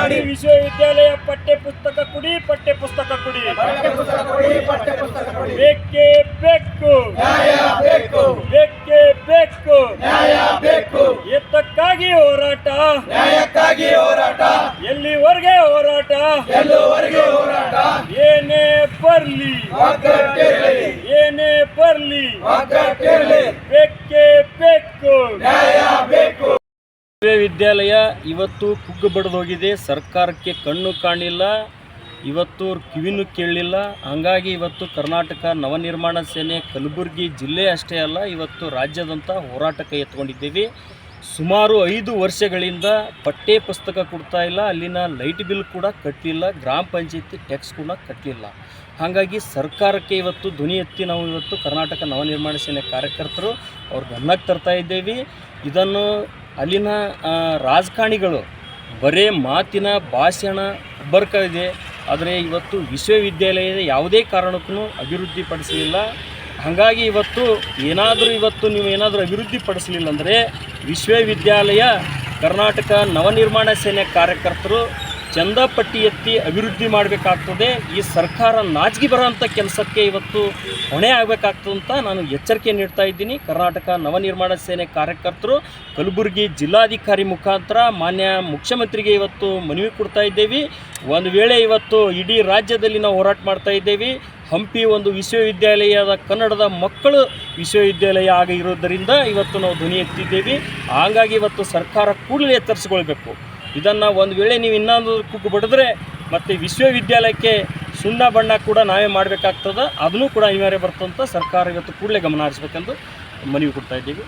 ಮಾಡಿ ವಿಶ್ವವಿದ್ಯಾಲಯ ಪಠ್ಯ ಪುಸ್ತಕ ಕೊಡಿ, ಪಠ್ಯ ಪುಸ್ತಕ ಕೊಡಿ, ಬೇಕೇ ಬೇಕು, ನ್ಯಾಯ ಬೇಕು, ಬೇಕೇ ಬೇಕು, ನ್ಯಾಯ ಬೇಕು, ಎತ್ತಕ್ಕಾಗಿ ಹೋರಾಟ, ನ್ಯಾಯಕ್ಕಾಗಿ ಹೋರಾಟ, ಎಲ್ಲಿವರೆಗೆ ಹೋರಾಟ, ಎಲ್ಲುವರೆಗೆ ಹೋರಾಟ, ಏನೇ ಬರ್ಲಿ, ಒಗ್ಗಟ್ಟಿರಲಿ, ಏನೇ ಬರ್ಲಿ, ಒಗ್ಗಟ್ಟಿರಲಿ, ಬೇಕೇ ಬೇಕು, ನ್ಯಾಯ ಬೇಕು. ವಿಶ್ವವಿದ್ಯಾಲಯ ಇವತ್ತು ಕುಗ್ಗು ಬಡಿದೋಗಿದೆ. ಸರ್ಕಾರಕ್ಕೆ ಕಣ್ಣು ಕಾಣಿಲ್ಲ, ಇವತ್ತು ಕಿವಿನೂ ಕೇಳಲಿಲ್ಲ. ಹಾಗಾಗಿ ಇವತ್ತು ಕರ್ನಾಟಕ ನವನಿರ್ಮಾಣ ಸೇನೆ ಕಲಬುರಗಿ ಜಿಲ್ಲೆ ಅಷ್ಟೇ ಅಲ್ಲ, ಇವತ್ತು ರಾಜ್ಯದಂಥ ಹೋರಾಟಕ್ಕೆ ಎತ್ಕೊಂಡಿದ್ದೀವಿ. ಸುಮಾರು 5 ವರ್ಷಗಳಿಂದ ಪಠ್ಯ ಪುಸ್ತಕ ಕೊಡ್ತಾ ಇಲ್ಲ, ಅಲ್ಲಿನ ಲೈಟ್ ಬಿಲ್ ಕೂಡ ಕಟ್ಟಲಿಲ್ಲ, ಗ್ರಾಮ ಪಂಚಾಯತಿ ಟ್ಯಾಕ್ಸ್ ಕೂಡ ಕಟ್ಟಲಿಲ್ಲ. ಹಾಗಾಗಿ ಸರ್ಕಾರಕ್ಕೆ ಇವತ್ತು ಧ್ವನಿ ಎತ್ತಿ ನಾವು ಇವತ್ತು ಕರ್ನಾಟಕ ನವನಿರ್ಮಾಣ ಸೇನೆ ಕಾರ್ಯಕರ್ತರು ಅವ್ರ ಗಮನಕ್ಕೆ ತರ್ತಾ ಇದ್ದೇವೆ. ಇದನ್ನು ಅಲ್ಲಿನ ರಾಜಕಾರಣಿಗಳು ಬರೇ ಮಾತಿನ ಭಾಷಣ ಬರ್ತಾ ಆದರೆ ಇವತ್ತು ವಿಶ್ವವಿದ್ಯಾಲಯದ ಯಾವುದೇ ಕಾರಣಕ್ಕೂ ಅಭಿವೃದ್ಧಿಪಡಿಸಲಿಲ್ಲ. ಹಾಗಾಗಿ ಇವತ್ತು ನೀವು ಏನಾದರೂ ಅಭಿವೃದ್ಧಿಪಡಿಸಲಿಲ್ಲ ಅಂದರೆ ವಿಶ್ವವಿದ್ಯಾಲಯ ಕರ್ನಾಟಕ ನವನಿರ್ಮಾಣ ಸೇನೆ ಕಾರ್ಯಕರ್ತರು ಚಂದಪಟ್ಟಿ ಎತ್ತಿ ಅಭಿವೃದ್ಧಿ ಮಾಡಬೇಕಾಗ್ತದೆ. ಈ ಸರ್ಕಾರ ನಾಚಿಕೆ ಬರೋಂಥ ಕೆಲಸಕ್ಕೆ ಇವತ್ತು ಹೊಣೆ ಆಗಬೇಕಾಗ್ತದೆ ಅಂತ ನಾನು ಎಚ್ಚರಿಕೆ ನೀಡ್ತಾ ಇದ್ದೀನಿ. ಕರ್ನಾಟಕ ನವನಿರ್ಮಾಣ ಸೇನೆ ಕಾರ್ಯಕರ್ತರು ಕಲಬುರಗಿ ಜಿಲ್ಲಾಧಿಕಾರಿ ಮುಖಾಂತರ ಮಾನ್ಯ ಮುಖ್ಯಮಂತ್ರಿಗೆ ಇವತ್ತು ಮನವಿ ಕೊಡ್ತಾ ಇದ್ದೇವೆ. ಒಂದು ವೇಳೆ ಇವತ್ತು ಇಡೀ ರಾಜ್ಯದಲ್ಲಿ ನಾವು ಹೋರಾಟ ಮಾಡ್ತಾ ಇದ್ದೇವೆ. ಹಂಪಿ ಒಂದು ವಿಶ್ವವಿದ್ಯಾಲಯದ ಕನ್ನಡದ ಮಕ್ಕಳು ವಿಶ್ವವಿದ್ಯಾಲಯ ಆಗಿರೋದರಿಂದ ಇವತ್ತು ನಾವು ಧ್ವನಿ ಎತ್ತಿದ್ದೇವೆ. ಹಾಗಾಗಿ ಇವತ್ತು ಸರ್ಕಾರ ಕೂಡಲೇ ಎಚ್ಚರಿಸಿಕೊಳ್ಬೇಕು. ಇದನ್ನು ಒಂದು ವೇಳೆ ನೀವು ಇನ್ನೊಂದು ಕುಗ್ಗು ಬಡಿದ್ರೆ ಮತ್ತು ವಿಶ್ವವಿದ್ಯಾಲಯಕ್ಕೆ ಸುಣ್ಣ ಬಣ್ಣ ಕೂಡ ನಾವೇ ಮಾಡಬೇಕಾಗ್ತದೆ. ಅದನ್ನು ಕೂಡ ಅನಿವಾರ್ಯ ಬರ್ತಂತ ಸರ್ಕಾರ ಇವತ್ತು ಕೂಡಲೇ ಗಮನ ಹರಿಸಬೇಕೆಂದು ಮನವಿ ಕೊಡ್ತಾ ಇದ್ದೀವಿ.